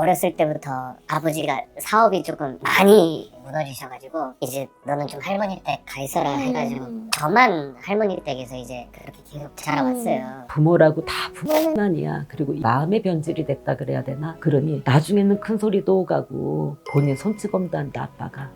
어렸을 때부터 아버지가 사업이 조금 많이 무너지셔가지고 이제 너는 좀 할머니 댁 가 있어라 해가지고 저만 할머니 댁에서 이제 그렇게 계속 자라왔어요. 부모라고 다 부모만이야. 그리고 마음의 변질이 됐다 그래야 되나? 그러니 나중에는 큰 소리도 오가고 본인 손찌검도 한다 아빠가.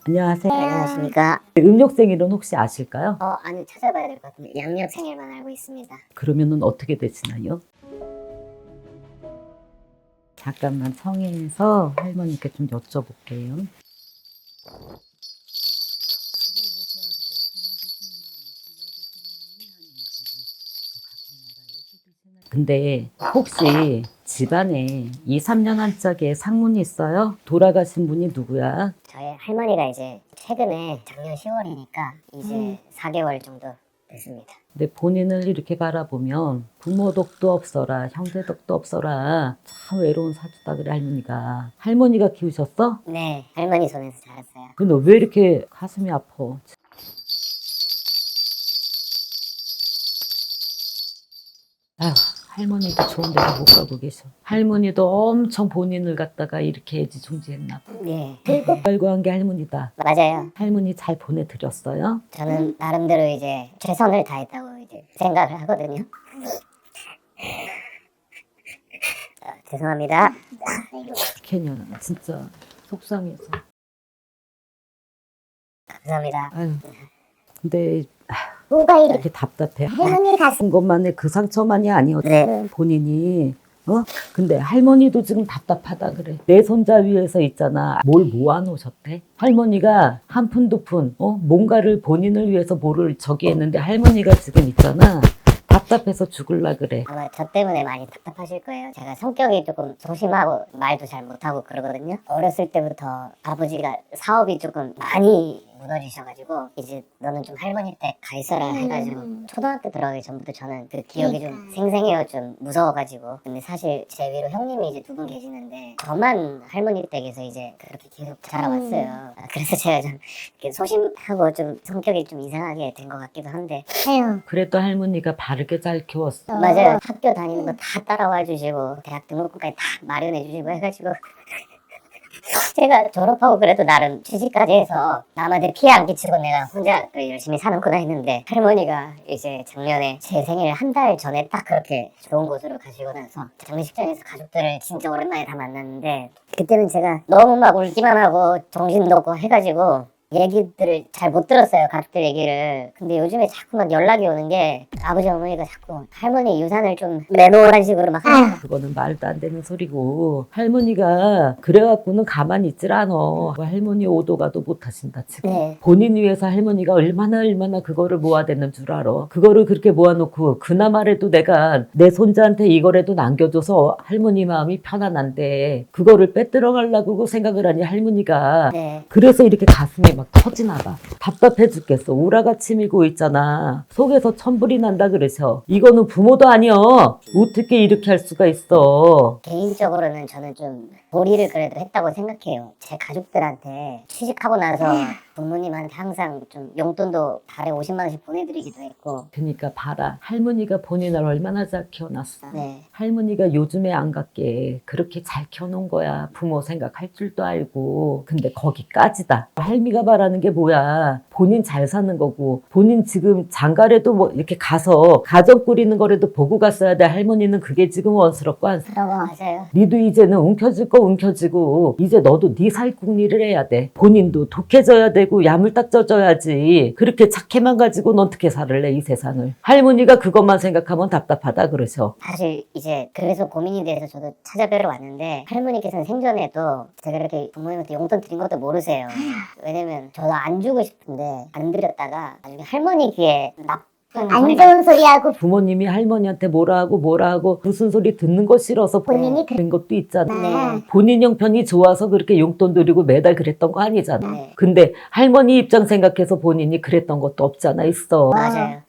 안녕하세요. 안녕하십니까. 음력생일은 혹시 아실까요? 아니 찾아봐야 될 것 같은데 양력 생일만 알고 있습니다. 그러면은 어떻게 되시나요? 잠깐만 성인에서 할머니께 좀 여쭤볼게요. 근데 혹시 집안에 2, 3년 한짝에 상문이 있어요? 돌아가신 분이 누구야? 저희 할머니가 이제 최근에 작년 10월이니까 이제 4개월 정도 됐습니다. 근데 본인을 이렇게 바라보면 부모 덕도 없어라, 형제 덕도 없어라. 참 외로운 사주다 그래 할머니가. 할머니가 키우셨어? 네, 할머니 손에서 자랐어요. 근데 왜 이렇게 가슴이 아파? 아휴, 할머니도 좋은 데가 못 가고 계셔. 할머니도 엄청 본인을 갖다가 이렇게 애지중지했나 봐. 네, 알고 한 게 할머니다. 맞아요. 할머니 잘 보내드렸어요? 저는 나름대로 이제 최선을 다했다고 이제 생각을 하거든요. 죄송합니다. 개년 진짜 속상해서. 감사합니다. 아유, 근데 뭐가 이렇게 답답해. 할머니 가슴. 것만의 그 상처만이 아니었어. 네. 본인이. 근데 할머니도 지금 답답하다 그래. 내 손자 위에서 있잖아. 뭘 모아놓으셨대? 할머니가 한 푼 두 푼, 뭔가를 본인을 위해서 뭐를 저기 했는데 할머니가 지금 있잖아. 답답해서 죽을라 그래. 아마 저 때문에 많이 답답하실 거예요. 제가 성격이 조금 소심하고 말도 잘 못하고 그러거든요. 어렸을 때부터 아버지가 사업이 조금 많이 무너지셔가지고 이제 너는 좀 할머니 댁 가 있어라 해가지고 초등학교 들어가기 전부터 저는 그 기억이 좀 생생해요. 좀 무서워가지고. 근데 사실 제 위로 형님이 이제 두 분 계시는데 저만 할머니 댁에서 이제 그렇게 계속 자라왔어요. 그래서 제가 좀 이렇게 소심하고 좀 성격이 좀 이상하게 된 것 같기도 한데. 그래도 할머니가 바르게 잘 키웠어. 맞아요. 학교 다니는 거 다 따라와 주시고 대학 등록금까지 다 마련해 주시고 해가지고 제가 졸업하고 그래도 나름 취직까지 해서 남한테 피해 안 끼치고 내가 혼자 열심히 사는구나 했는데 할머니가 이제 작년에 제 생일 한 달 전에 딱 그렇게 좋은 곳으로 가시고 나서 장례식장에서 가족들을 진짜 오랜만에 다 만났는데 그때는 제가 너무 막 울기만 하고 정신도 없고 해가지고 얘기들을 잘 못 들었어요. 가족들 얘기를. 근데 요즘에 자꾸만 연락이 오는 게 아버지 어머니가 자꾸 할머니 유산을 좀 내놓으라는 식으로 막 그거는 말도 안 되는 소리고 할머니가 그래갖고는 가만히 있질 않아. 할머니 오도 가도 못하신다 지금. 네. 본인 위해서 할머니가 얼마나 그거를 모아댔는 줄 알아. 그거를 그렇게 모아놓고 그나마라도 내가 내 손자한테 이거라도 남겨줘서 할머니 마음이 편안한데 그거를 빼들어 가려고 생각을 하니 할머니가 네. 그래서 이렇게 가슴이 막 터지나 봐. 답답해 죽겠어. 우라가침이고 있잖아. 속에서 천불이 난다 그러셔. 이거는 부모도 아니여. 어떻게 이렇게 할 수가 있어. 개인적으로는 저는 좀 도리를 그래도 했다고 생각해요. 제 가족들한테 취직하고 나서 부모님한테 항상 좀 용돈도 달에 50만 원씩 보내드리기도 했고. 그러니까 봐라. 할머니가 본인을 얼마나 잘 키워놨어. 네. 할머니가 요즘에 안 갖게 그렇게 잘 키워놓은 거야. 부모 생각할 줄도 알고. 근데 거기까지다. 할미가 바라는 게 뭐야. 본인 잘 사는 거고 본인 지금 장가래도 뭐 이렇게 가서 가정 꾸리는 거라도 보고 갔어야 돼. 할머니는 그게 지금 원스럽고 안쓰러워. 맞아요. 니도 이제는 움켜질 거 움켜지고 이제 너도 네 살궁리를 해야 돼. 본인도 독해져야 되고 야물딱져져야지. 그렇게 착해만 가지고는 어떻게 살을래 이 세상을. 할머니가 그것만 생각하면 답답하다 그러셔. 사실 이제 그래서 고민이 돼서 저도 찾아뵈러 왔는데 할머니께서는 생전에도 제가 이렇게 부모님한테 용돈 드린 것도 모르세요. 왜냐면 저도 안 주고 싶은데 안 드렸다가 나중에 할머니 귀에 안 좋은 소리하고 부모님이 할머니한테 뭐라 하고 무슨 소리 듣는 거 싫어서 본인이 그런 것도 있잖아. 네. 본인 형편이 좋아서 그렇게 용돈 드리고 매달 그랬던 거 아니잖아. 네. 근데 할머니 입장 생각해서 본인이 그랬던 것도 없잖아 있어. 맞아요.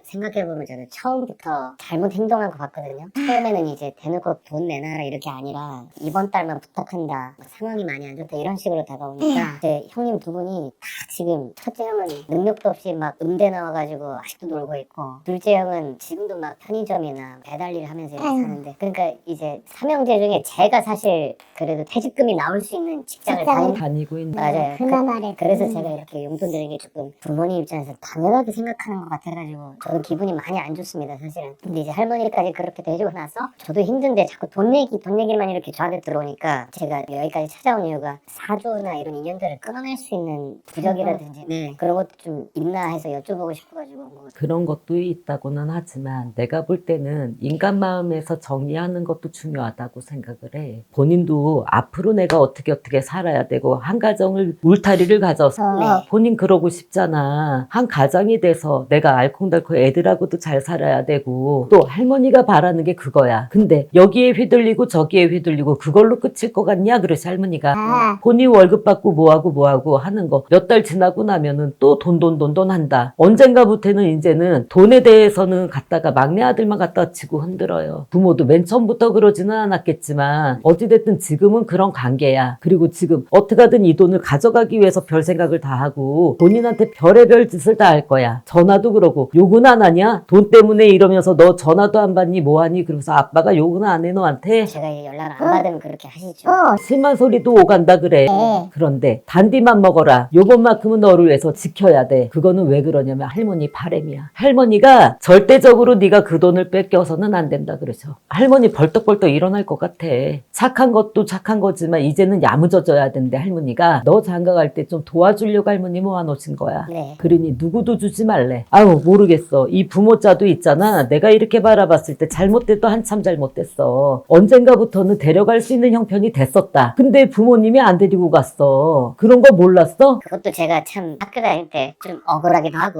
생각해보면 저는 처음부터 잘못 행동한 것 같거든요. 처음에는 이제 대놓고 돈 내놔라 이렇게 아니라 이번 달만 부탁한다, 막 상황이 많이 안 좋다 이런 식으로 다가오니까 이제 형님 두 분이 다 지금 첫째 형은 능력도 없이 막 음대 나와가지고 아직도 놀고 있고, 둘째 형은 지금도 막 편의점이나 배달일 하면서 이렇게 사는데, 그러니까 이제 삼형제 중에 제가 사실 그래도 퇴직금이 나올 수 있는 직장을 다니고 있는. 맞아요. 그나마래. 그래서 제가 이렇게 용돈 드리는 게 조금 부모님 입장에서 당연하게 생각하는 것 같아가지고 저도 기분이 많이 안 좋습니다, 사실은. 근데 이제 할머니까지 그렇게 돼주고 나서 저도 힘든데 자꾸 돈 얘기만 이렇게 저한테 들어오니까 제가 여기까지 찾아온 이유가 사주나 이런 인연들을 끊어낼 수 있는 부적이라든지 그런 것도 좀 있나 해서 여쭤보고 싶어가지고. 뭐. 그런 것도 있다고는 하지만 내가 볼 때는 인간 마음에서 정리하는 것도 중요하다고 생각을 해. 본인도 앞으로 내가 어떻게 살아야 되고 한 가정을 울타리를 가져서 네. 본인 그러고 싶잖아. 한 가장이 돼서 내가 알콩달콩 애들하고도 잘 살아야 되고, 또 할머니가 바라는 게 그거야. 근데 여기에 휘둘리고 저기에 휘둘리고 그걸로 끝일 것 같냐? 그래서 할머니가 본인 월급 받고 뭐하고 하는 거 몇 달 지나고 나면은 또 돈 한다. 언젠가부터는 이제는 돈에 대해서는 갖다가 막내 아들만 갖다 치고 흔들어요. 부모도 맨 처음부터 그러지는 않았겠지만 어찌됐든 지금은 그런 관계야. 그리고 지금 어떻게 하든 이 돈을 가져가기 위해서 별 생각을 다 하고 본인한테 별의별 짓을 다 할 거야. 전화도 그러고 욕은 안 하냐? 돈 때문에 이러면서 너 전화도 안 받니 뭐하니? 그러면서 아빠가 욕은 안 해 너한테? 제가 연락을 안 받으면 그렇게 하시죠. 심한 소리도 오간다 그래. 그런데 단디만 먹어라. 요번만큼은 너를 위해서 지켜야 돼. 그거는 왜 그러냐면 할머니 바람이야. 할머니가 절대적으로 네가 그 돈을 뺏겨서는 안 된다 그러죠. 할머니 벌떡벌떡 일어날 것 같아. 착한 것도 착한 거지만 이제는 야무져져야 되는데 할머니가 너 장가갈 때 좀 도와주려고 할머니 모아놓으신 거야. 네. 그러니 누구도 주지 말래. 아유 모르겠어. 이 부모자도 있잖아. 내가 이렇게 바라봤을 때 잘못돼도 한참 잘못됐어. 언젠가부터는 데려갈 수 있는 형편이 됐었다. 근데 부모님이 안 데리고 갔어. 그런 거 몰랐어? 그것도 제가 참 학교 다닐 때 좀 억울하기도 하고,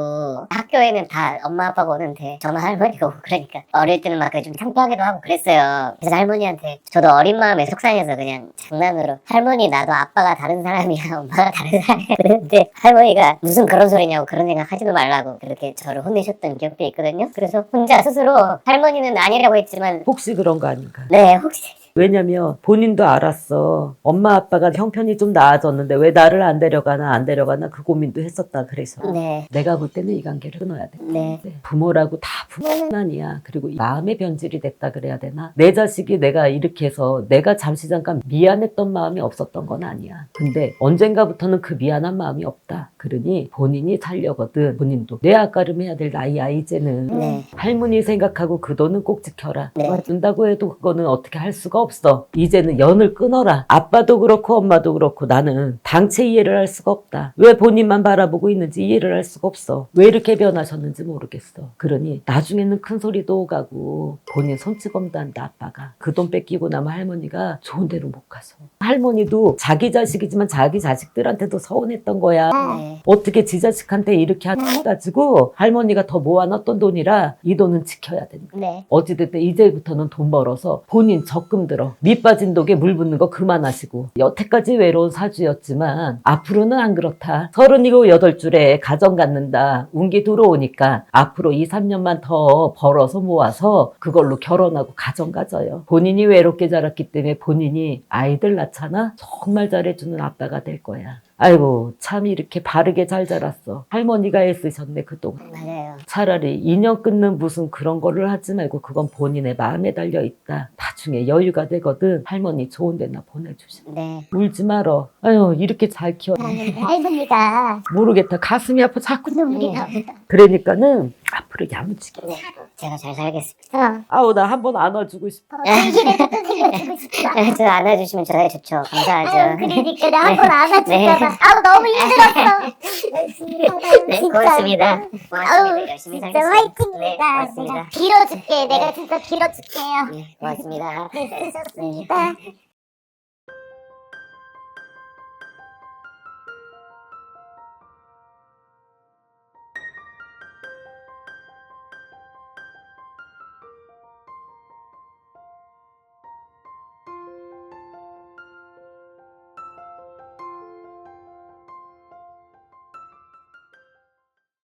학교에는 다 엄마 아빠가 오는데 저는 할머니가 오고 그러니까 어릴 때는 막 좀 창피하기도 하고 그랬어요. 그래서 할머니한테 저도 어린 마음에 속상해서 그냥 장난으로 할머니 나도 아빠가 다른 사람이야 엄마가 다른 사람이야 그랬는데 할머니가 무슨 그런 소리냐고 그런 생각 하지도 말라고 그렇게 저를 혼내셨던 기억도 있거든요. 그래서 혼자 스스로 할머니는 아니라고 했지만 혹시 그런 거 아닌가? 네 혹시 왜냐면 본인도 알았어. 엄마 아빠가 형편이 좀 나아졌는데 왜 나를 안 데려가나 그 고민도 했었다 그래서. 네. 내가 볼 때는 이 관계를 끊어야 돼. 네. 부모라고 다 부모는 아니야. 그리고 마음의 변질이 됐다 그래야 되나? 내 자식이 내가 이렇게 해서 내가 잠시 잠깐 미안했던 마음이 없었던 건 아니야. 근데 언젠가부터는 그 미안한 마음이 없다. 그러니 본인이 살려거든. 본인도 내 앞가름 해야 될 나이야 이제는. 네. 할머니 생각하고 그 돈은 꼭 지켜라. 네. 준다고 해도 그거는 어떻게 할 수가 없어. 이제는 연을 끊어라. 아빠도 그렇고 엄마도 그렇고 나는 당체 이해를 할 수가 없다. 왜 본인만 바라보고 있는지 이해를 할 수가 없어. 왜 이렇게 변하셨는지 모르겠어. 그러니 나중에는 큰 소리도 오가고 본인 손찌검도 한다 아빠가. 그 돈 뺏기고 나면 할머니가 좋은 데로 못 가서. 할머니도 자기 자식이지만 자기 자식들한테도 서운했던 거야. 네. 어떻게 지 자식한테 이렇게 하가지고 할머니가 더 모아놨던 돈이라 이 돈은 지켜야 된다. 네. 어찌됐든 이제부터는 돈 벌어서 본인 적금 들어. 밑 빠진 독에 물 붓는 거 그만하시고. 여태까지 외로운 사주였지만 앞으로는 안 그렇다. 37, 8줄에 가정 갖는다. 운기 들어오니까 앞으로 2, 3년만 더 벌어서 모아서 그걸로 결혼하고 가정 가져요. 본인이 외롭게 자랐기 때문에 본인이 아이들 낳잖아. 정말 잘해주는 아빠가 될 거야. 아이고 참 이렇게 바르게 잘 자랐어. 할머니가 애쓰셨네 그동안. 맞아요. 차라리 인연 끊는 무슨 그런 거를 하지 말고 그건 본인의 마음에 달려있다. 나중에 여유가 되거든 할머니 좋은 데나 보내주셔. 네. 울지 말어. 아유 이렇게 잘 키워. 할머니가 모르겠다. 가슴이 아파 자꾸. 눈물이 나. 그러니까는 앞으로 야무지게. 네. 제가 잘 살겠습니다. 아우 나 한번 안아주고 싶어. 이래도 살려주고 싶다. 저 안아주시면 저야 좋죠. 감사하죠. 아유, 그러니까 나 한 번 네. 안아줄까봐. 아우 너무 힘들었어. 열심히 살아요. 네, 진짜. 고맙습니다. 아우 고맙습니다. 열심히 진짜 살겠습니다. 화이팅입니다. 네, 고맙습니다. 내가 빌어줄게. 내가 진짜 빌어줄게요. 네, 고맙습니다. 네, 쓰셨습니다.